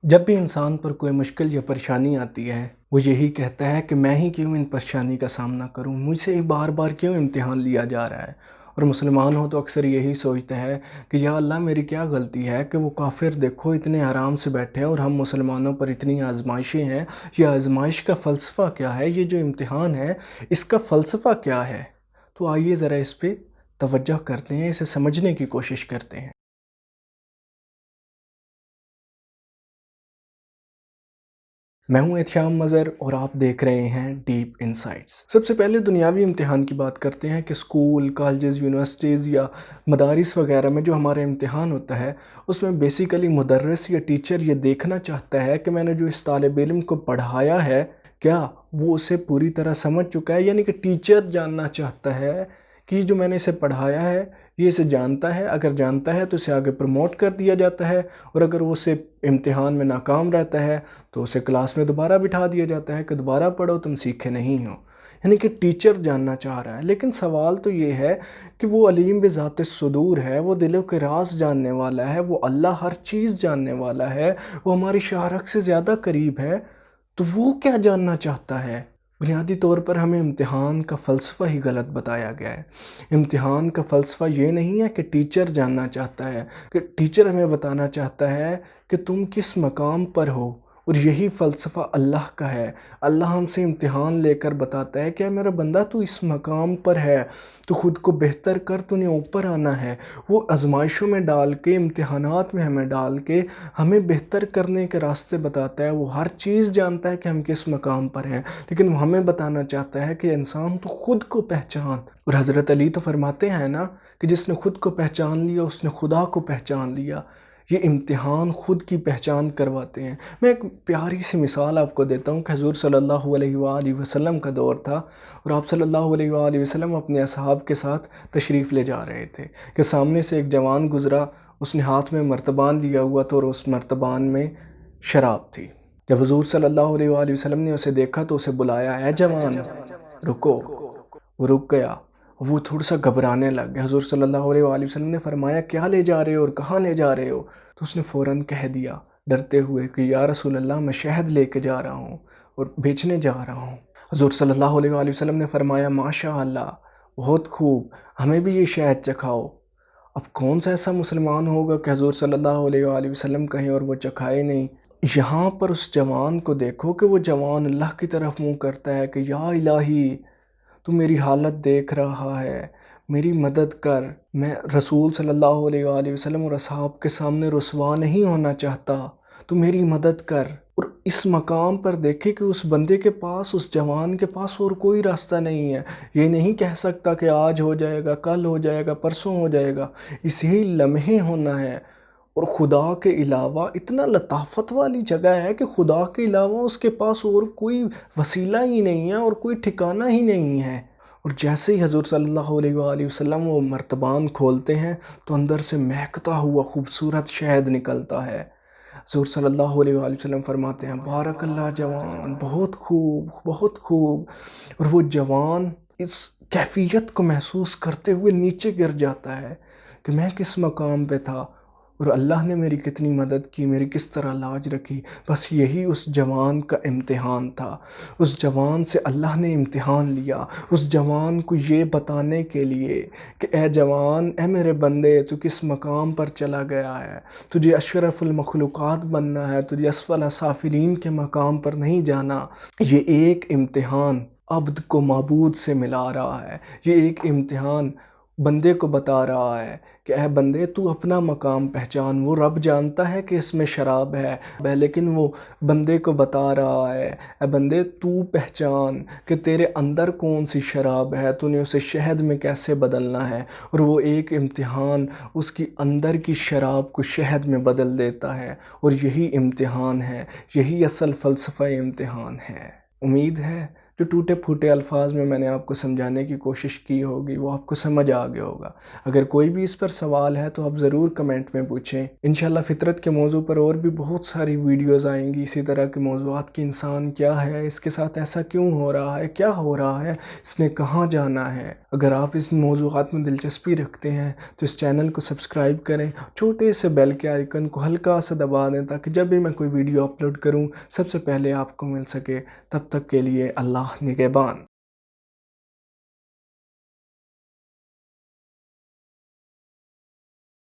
جب بھی انسان پر کوئی مشکل یا پریشانی آتی ہے وہ یہی کہتا ہے کہ میں ہی کیوں ان پریشانی کا سامنا کروں، مجھ سے بار بار کیوں امتحان لیا جا رہا ہے۔ اور مسلمان ہو تو اکثر یہی سوچتا ہے کہ یا اللہ میری کیا غلطی ہے کہ وہ کافر دیکھو اتنے آرام سے بیٹھے ہیں اور ہم مسلمانوں پر اتنی آزمائشیں ہیں۔ یہ آزمائش کا فلسفہ کیا ہے، یہ جو امتحان ہے اس کا فلسفہ کیا ہے؟ تو آئیے ذرا اس پہ توجہ کرتے ہیں، اسے سمجھنے کی کوشش کرتے ہیں۔ میں ہوں احتشام مظہر اور آپ دیکھ رہے ہیں ڈیپ انسائٹس۔ سب سے پہلے دنیاوی امتحان کی بات کرتے ہیں کہ اسکول، کالجز، یونیورسٹیز یا مدارس وغیرہ میں جو ہمارا امتحان ہوتا ہے اس میں بیسیکلی مدرس یا ٹیچر یہ دیکھنا چاہتا ہے کہ میں نے جو اس طالب علم کو پڑھایا ہے کیا وہ اسے پوری طرح سمجھ چکا ہے، یعنی کہ ٹیچر جاننا چاہتا ہے کہ جو میں نے اسے پڑھایا ہے یہ اسے جانتا ہے۔ اگر جانتا ہے تو اسے آگے پروموٹ کر دیا جاتا ہے، اور اگر وہ اسے امتحان میں ناکام رہتا ہے تو اسے کلاس میں دوبارہ بٹھا دیا جاتا ہے کہ دوبارہ پڑھو، تم سیکھے نہیں ہو۔ یعنی کہ ٹیچر جاننا چاہ رہا ہے، لیکن سوال تو یہ ہے کہ وہ علیم بذات الصدور ہے، وہ دلوں کے راز جاننے والا ہے، وہ اللہ ہر چیز جاننے والا ہے، وہ ہماری شارک سے زیادہ قریب ہے، تو وہ کیا جاننا چاہتا ہے؟ بنیادی طور پر ہمیں امتحان کا فلسفہ ہی غلط بتایا گیا ہے۔ امتحان کا فلسفہ یہ نہیں ہے کہ ٹیچر جاننا چاہتا ہے، کہ ٹیچر ہمیں بتانا چاہتا ہے کہ تم کس مقام پر ہو، اور یہی فلسفہ اللہ کا ہے۔ اللہ ہم سے امتحان لے کر بتاتا ہے کہ اے میرا بندہ تو اس مقام پر ہے، تو خود کو بہتر کر، تو نے اوپر آنا ہے۔ وہ آزمائشوں میں ڈال کے، امتحانات میں ہمیں ڈال کے ہمیں بہتر کرنے کے راستے بتاتا ہے۔ وہ ہر چیز جانتا ہے کہ ہم کس مقام پر ہیں، لیکن وہ ہمیں بتانا چاہتا ہے کہ انسان تو خود کو پہچان۔ اور حضرت علی تو فرماتے ہیں نا کہ جس نے خود کو پہچان لیا اس نے خدا کو پہچان لیا۔ یہ امتحان خود کی پہچان کرواتے ہیں۔ میں ایک پیاری سی مثال آپ کو دیتا ہوں کہ حضور صلی اللہ علیہ وآلہ وسلم کا دور تھا، اور آپ صلی اللہ علیہ وآلہ وسلم اپنے اصحاب کے ساتھ تشریف لے جا رہے تھے کہ سامنے سے ایک جوان گزرا، اس نے ہاتھ میں مرتبان لیا ہوا تھا اور اس مرتبان میں شراب تھی۔ جب حضور صلی اللہ علیہ وآلہ وسلم نے اسے دیکھا تو اسے بلایا، اے جوان رکو۔ وہ رک گیا، وہ تھوڑا سا گھبرانے لگ گیا۔ حضور صلی اللہ علیہ وآلہ وسلم نے فرمایا کیا لے جا رہے ہو اور کہاں لے جا رہے ہو؟ تو اس نے فوراً کہہ دیا ڈرتے ہوئے کہ یا رسول اللہ میں شہد لے کے جا رہا ہوں اور بیچنے جا رہا ہوں۔ حضور صلی اللہ علیہ وآلہ وسلم نے فرمایا ماشاء اللہ، بہت خوب، ہمیں بھی یہ شہد چکھاؤ۔ اب کون سا ایسا مسلمان ہوگا کہ حضور صلی اللہ علیہ وآلہ وسلم کہیں اور وہ چکھائے نہیں؟ یہاں پر اس جوان کو دیکھو کہ وہ جوان اللہ کی طرف منہ کرتا ہے کہ یا الہی تو میری حالت دیکھ رہا ہے، میری مدد کر، میں رسول صلی اللہ علیہ وآلہ وسلم اور اصحاب کے سامنے رسوا نہیں ہونا چاہتا، تو میری مدد کر۔ اور اس مقام پر دیکھے کہ اس بندے کے پاس، اس جوان کے پاس اور کوئی راستہ نہیں ہے۔ یہ نہیں کہہ سکتا کہ آج ہو جائے گا، کل ہو جائے گا، پرسوں ہو جائے گا، اسی لمحے ہونا ہے۔ اور خدا کے علاوہ اتنا لطافت والی جگہ ہے کہ خدا کے علاوہ اس کے پاس اور کوئی وسیلہ ہی نہیں ہے اور کوئی ٹھکانہ ہی نہیں ہے۔ اور جیسے ہی حضور صلی اللہ علیہ وآلہ وسلم وہ مرتبان کھولتے ہیں تو اندر سے مہکتا ہوا خوبصورت شہد نکلتا ہے۔ حضور صلی اللہ علیہ وآلہ وسلم فرماتے ہیں بارک اللہ جوان، بہت خوب، بہت خوب۔ اور وہ جوان اس کیفیت کو محسوس کرتے ہوئے نیچے گر جاتا ہے کہ میں کس مقام پہ تھا اور اللہ نے میری کتنی مدد کی، میری کس طرح لاج رکھی۔ بس یہی اس جوان کا امتحان تھا۔ اس جوان سے اللہ نے امتحان لیا، اس جوان کو یہ بتانے کے لیے کہ اے جوان، اے میرے بندے، تو کس مقام پر چلا گیا ہے، تجھے اشرف المخلوقات بننا ہے، تجھے اسفل سافلین کے مقام پر نہیں جانا۔ یہ ایک امتحان عبد کو معبود سے ملا رہا ہے، یہ ایک امتحان بندے کو بتا رہا ہے کہ اے بندے تو اپنا مقام پہچان۔ وہ رب جانتا ہے کہ اس میں شراب ہے، لیکن وہ بندے کو بتا رہا ہے اے بندے تو پہچان کہ تیرے اندر کون سی شراب ہے، تو نے اسے شہد میں کیسے بدلنا ہے۔ اور وہ ایک امتحان اس کی اندر کی شراب کو شہد میں بدل دیتا ہے، اور یہی امتحان ہے، یہی اصل فلسفہ امتحان ہے۔ امید ہے جو ٹوٹے پھوٹے الفاظ میں نے آپ کو سمجھانے کی کوشش کی ہوگی وہ آپ کو سمجھ آ گیا ہوگا۔ اگر کوئی بھی اس پر سوال ہے تو آپ ضرور کمنٹ میں پوچھیں۔ انشاءاللہ فطرت کے موضوع پر اور بھی بہت ساری ویڈیوز آئیں گی اسی طرح کے موضوعات کہ انسان کیا ہے، اس کے ساتھ ایسا کیوں ہو رہا ہے، کیا ہو رہا ہے، اس نے کہاں جانا ہے۔ اگر آپ اس موضوعات میں دلچسپی رکھتے ہیں تو اس چینل کو سبسکرائب کریں، چھوٹے سے بیل کے آئیکن کو ہلکا سا دبا دیں تاکہ جب بھی میں کوئی ویڈیو اپلوڈ کروں سب سے پہلے آپ کو مل سکے۔ تب تک کے لیے اللہ نگہبان۔